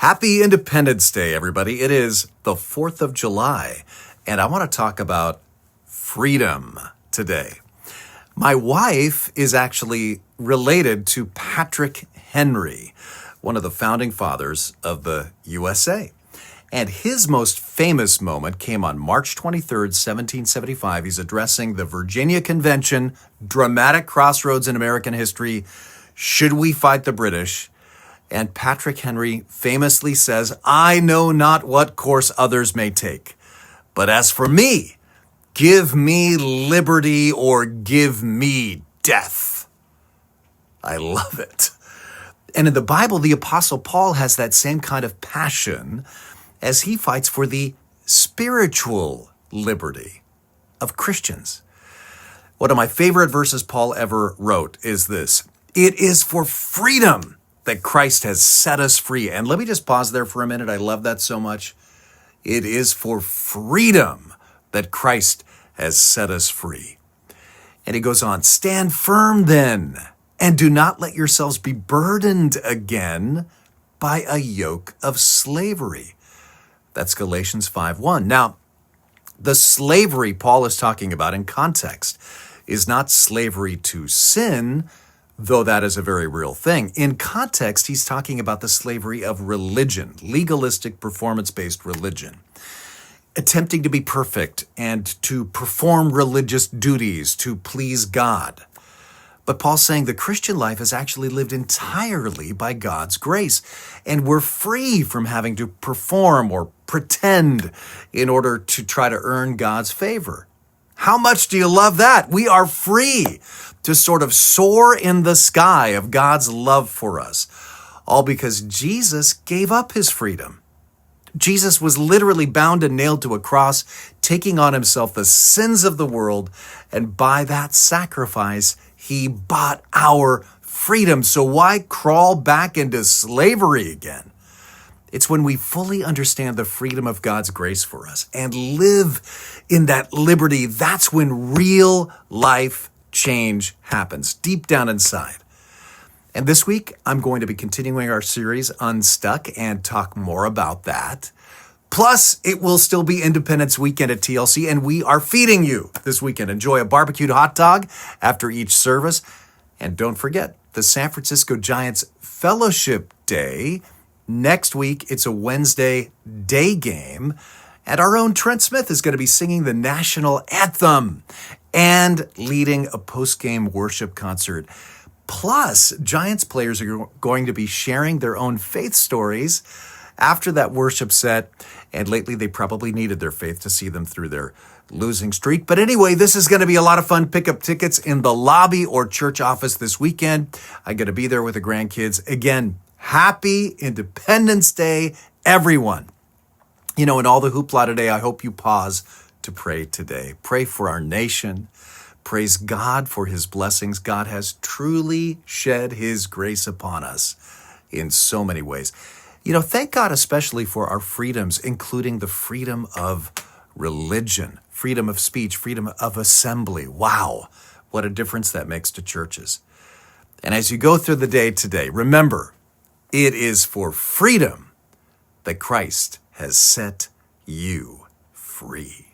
Happy Independence Day, everybody. It is the 4th of July, and I want to talk about freedom today. My wife is actually related to Patrick Henry, one of the founding fathers of the USA. And his most famous moment came on March 23rd, 1775. He's addressing the Virginia Convention, dramatic crossroads in American history. Should we fight the British? And Patrick Henry famously says, "I know not what course others may take, but as for me, give me liberty or give me death." I love it. And in the Bible, the Apostle Paul has that same kind of passion as he fights for the spiritual liberty of Christians. One of my favorite verses Paul ever wrote is this: "It is for freedom that Christ has set us free." And let me just pause there for a minute. I love that so much. It is for freedom that Christ has set us free. And he goes on, "Stand firm then, and do not let yourselves be burdened again by a yoke of slavery." That's Galatians 5:1. Now, the slavery Paul is talking about in context is not slavery to sin, though that is a very real thing. In context, he's talking about the slavery of religion, legalistic, performance-based religion, attempting to be perfect and to perform religious duties to please God. But Paul's saying the Christian life is actually lived entirely by God's grace, and we're free from having to perform or pretend in order to try to earn God's favor. How much do you love that? We are free to sort of soar in the sky of God's love for us, all because Jesus gave up his freedom. Jesus was literally bound and nailed to a cross, taking on himself the sins of the world, and by that sacrifice, he bought our freedom. So why crawl back into slavery again? It's when we fully understand the freedom of God's grace for us and live in that liberty, that's when real life change happens deep down inside. And this week, I'm going to be continuing our series, Unstuck, and talk more about that. Plus, it will still be Independence Weekend at TLC, and we are feeding you this weekend. Enjoy a barbecued hot dog after each service. And don't forget, the San Francisco Giants Fellowship Day. Next week, it's a Wednesday day game. And our own Trent Smith is going to be singing the national anthem and leading a post-game worship concert. Plus, Giants players are going to be sharing their own faith stories after that worship set. And lately, they probably needed their faith to see them through their losing streak. But anyway, this is going to be a lot of fun. Pick up tickets in the lobby or church office this weekend. I'm going to be there with the grandkids. Again, happy Independence Day, everyone. You know, in all the hoopla today, I hope you pause to pray today. Pray for our nation. Praise God for his blessings. God has truly shed his grace upon us in so many ways. You know, thank God especially for our freedoms, including the freedom of religion, freedom of speech, freedom of assembly. Wow, what a difference that makes to churches. And as you go through the day today, remember, it is for freedom that Christ has set you free.